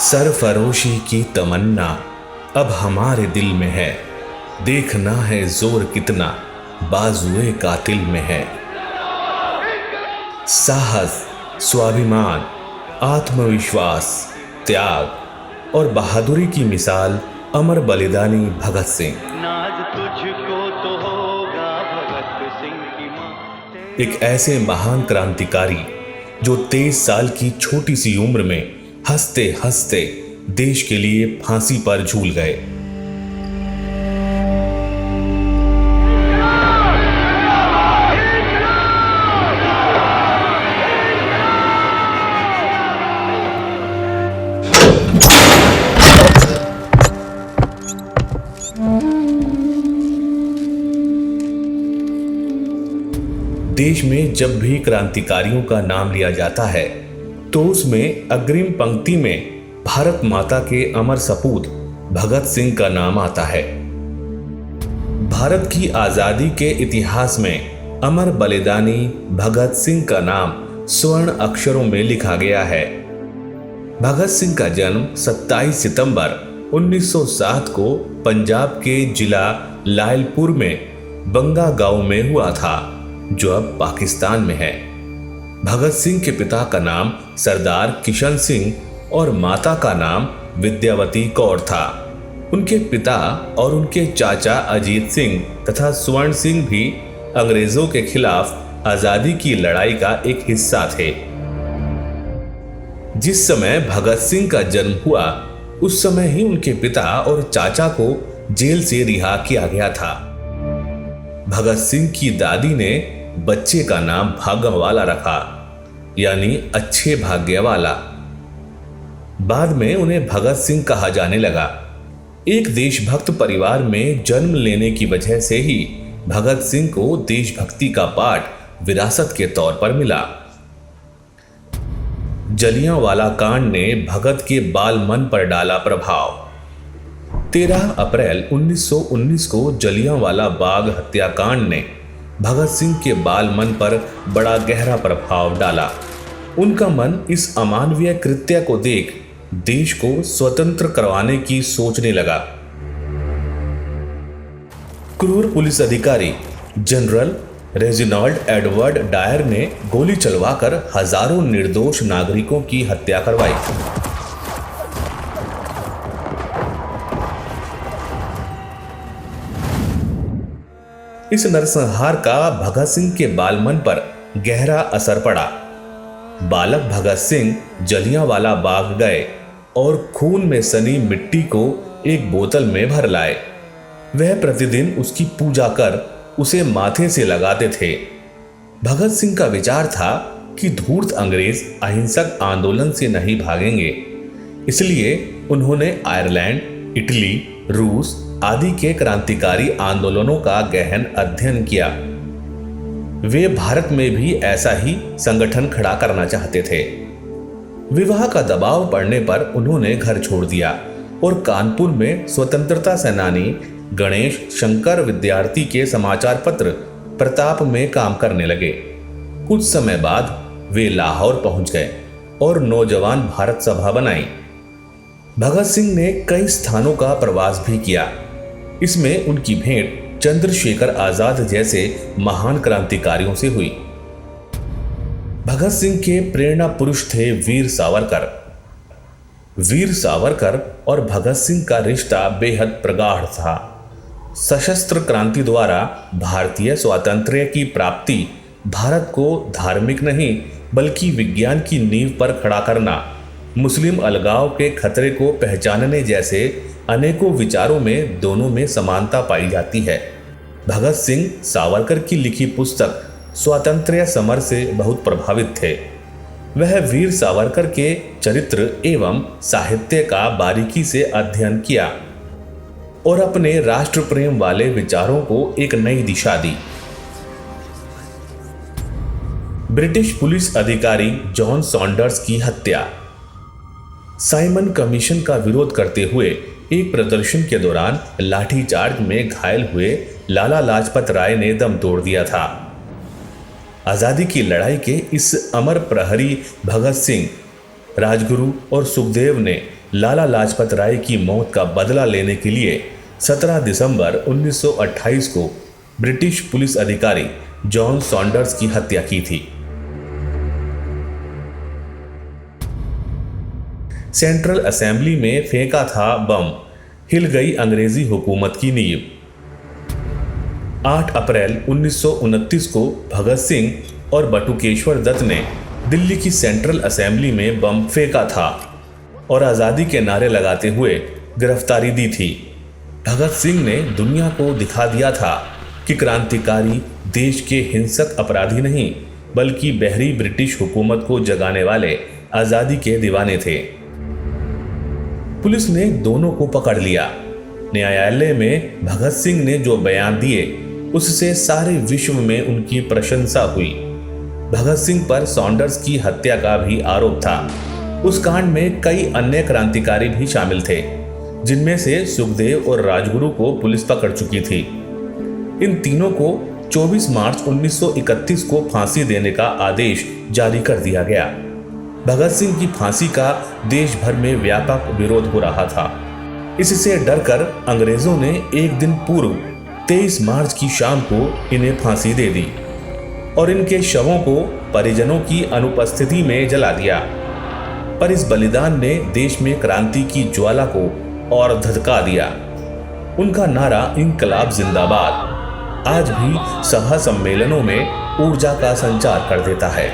सरफरोशी की तमन्ना अब हमारे दिल में है, देखना है जोर कितना बाजुए कातिल में है। साहस, स्वाभिमान, आत्मविश्वास, त्याग और बहादुरी की मिसाल अमर बलिदानी भगत सिंह। नाज तुझको तो होगा भगत सिंह की मां। एक ऐसे महान क्रांतिकारी जो 23 साल की छोटी सी उम्र में हंसते हंसते देश के लिए फांसी पर झूल गए। देश में जब भी क्रांतिकारियों का नाम लिया जाता है तो उसमें अग्रिम पंक्ति में भारत माता के अमर सपूत भगत सिंह का नाम आता है। भारत की आजादी के इतिहास में अमर बलिदानी भगत सिंह का नाम स्वर्ण अक्षरों में लिखा गया है। भगत सिंह का जन्म 27 सितंबर 1907 को पंजाब के जिला लायलपुर में बंगा गांव में हुआ था, जो अब पाकिस्तान में है। भगत सिंह के पिता का नाम सरदार किशन सिंह और माता का नाम विद्यावती कौर था। उनके पिता और उनके चाचा अजीत सिंह तथा स्वर्ण सिंह भी अंग्रेजों के खिलाफ आजादी की लड़ाई का एक हिस्सा थे। जिस समय भगत सिंह का जन्म हुआ उस समय ही उनके पिता और चाचा को जेल से रिहा किया गया था। भगत सिंह की दादी ने बच्चे का नाम भाग्यवाला रखा, यानी अच्छे भाग्य वाला। बाद में उन्हें भगत सिंह कहा जाने लगा। एक देशभक्त परिवार में जन्म लेने की वजह से ही भगत सिंह को देशभक्ति का पाठ विरासत के तौर पर मिला। जलियांवाला कांड ने भगत के बाल मन पर डाला प्रभाव। 13 अप्रैल 1919 को जलियांवाला बाग हत्याकांड ने भगत सिंह के बाल मन पर बड़ा गहरा प्रभाव डाला। उनका मन इस अमानवीय कृत्य को देख देश को स्वतंत्र करवाने की सोचने लगा। क्रूर पुलिस अधिकारी जनरल रेजिनाल्ड एडवर्ड डायर ने गोली चलवाकर हजारों निर्दोष नागरिकों की हत्या करवाई। इस नरसंहार का भगत सिंह के बालमन पर गहरा असर पड़ा। बालक भगत सिंह जलियांवाला बाग गए और खून में सनी मिट्टी को एक बोतल में भर लाए। वह प्रतिदिन उसकी पूजा कर उसे माथे से लगाते थे। भगत सिंह का विचार था कि धूर्त अंग्रेज अहिंसक आंदोलन से नहीं भागेंगे, इसलिए उन्होंने आयरलैंड, इटली, रूस आदि के क्रांतिकारी आंदोलनों का गहन अध्ययन किया। वे भारत में भी ऐसा ही संगठन खड़ा करना चाहते थे। विवाह का दबाव पड़ने पर उन्होंने घर छोड़ दिया और कानपुर में स्वतंत्रता सेनानी गणेश शंकर विद्यार्थी के समाचार पत्र प्रताप में काम करने लगे। कुछ समय बाद वे लाहौर पहुंच गए और नौजवान भारत सभा बनाई। भगत सिंह ने कई स्थानों का प्रवास भी किया। इसमें उनकी भेंट चंद्रशेखर आजाद जैसे महान क्रांतिकारियों से हुई। भगत सिंह के प्रेरणा पुरुष थे वीर सावरकर। वीर सावरकर और भगत सिंह का रिश्ता बेहद प्रगाढ़ था। सशस्त्र क्रांति द्वारा भारतीय स्वातंत्र्य की प्राप्ति भारत को धार्मिक नहीं बल्कि विज्ञान की नींव पर खड़ा करना, मुस्लिम अलगाव के खतरे को पहचानने जैसे अनेकों विचारों में दोनों में समानता पाई जाती है। भगत सिंह सावरकर की लिखी पुस्तक स्वातंत्र्य समर से बहुत प्रभावित थे। वह वीर सावरकर के चरित्र एवं साहित्य का बारीकी से अध्ययन किया और अपने राष्ट्र प्रेम वाले विचारों को एक नई दिशा दी। ब्रिटिश पुलिस अधिकारी जॉन सॉन्डर्स की हत्या। साइमन कमीशन का विरोध करते हुए एक प्रदर्शन के दौरान लाठीचार्ज में घायल हुए लाला लाजपत राय ने दम तोड़ दिया था। आजादी की लड़ाई के इस अमर प्रहरी भगत सिंह, राजगुरु और सुखदेव ने लाला लाजपत राय की मौत का बदला लेने के लिए 17 दिसंबर 1928 को ब्रिटिश पुलिस अधिकारी जॉन सॉन्डर्स की हत्या की थी। सेंट्रल असेंबली में फेंका था बम, हिल गई अंग्रेजी हुकूमत की नींव। 8 अप्रैल 1929 को भगत सिंह और बटुकेश्वर दत्त ने दिल्ली की सेंट्रल असेंबली में बम फेंका था और आज़ादी के नारे लगाते हुए गिरफ्तारी दी थी। भगत सिंह ने दुनिया को दिखा दिया था कि क्रांतिकारी देश के हिंसक अपराधी नहीं, बल्कि बहरी ब्रिटिश हुकूमत को जगाने वाले आज़ादी के दीवाने थे। पुलिस ने दोनों को पकड़ लिया। न्यायालय में भगत सिंह ने जो बयान दिए उससे सारे विश्व में उनकी प्रशंसा हुई। भगत सिंह पर सॉन्डर्स की हत्या का भी आरोप था। उस कांड में कई अन्य क्रांतिकारी भी शामिल थे, जिनमें से सुखदेव और राजगुरु को पुलिस पकड़ चुकी थी। इन तीनों को 24 मार्च 1931 को फांसी देने का आदेश जारी कर दिया गया। भगत सिंह की फांसी का देश भर में व्यापक विरोध हो रहा था। इससे डरकर अंग्रेजों ने एक दिन पूर्व 23 मार्च की शाम को इन्हें फांसी दे दी और इनके शवों को परिजनों की अनुपस्थिति में जला दिया। पर इस बलिदान ने देश में क्रांति की ज्वाला को और धधका दिया। उनका नारा इंकलाब जिंदाबाद आज भी सभा सम्मेलनों में ऊर्जा का संचार कर देता है।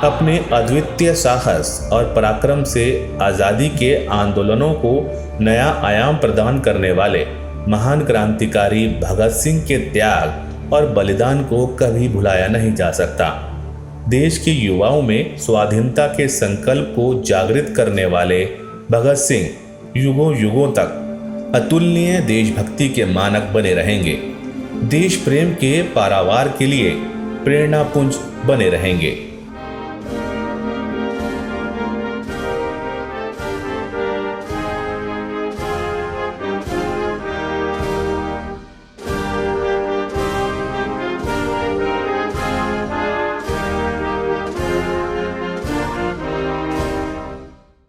अपने अद्वितीय साहस और पराक्रम से आज़ादी के आंदोलनों को नया आयाम प्रदान करने वाले महान क्रांतिकारी भगत सिंह के त्याग और बलिदान को कभी भुलाया नहीं जा सकता। देश के युवाओं में स्वाधीनता के संकल्प को जागृत करने वाले भगत सिंह युगों युगों तक अतुलनीय देशभक्ति के मानक बने रहेंगे। देश प्रेम के पारावार के लिए प्रेरणापुंज बने रहेंगे।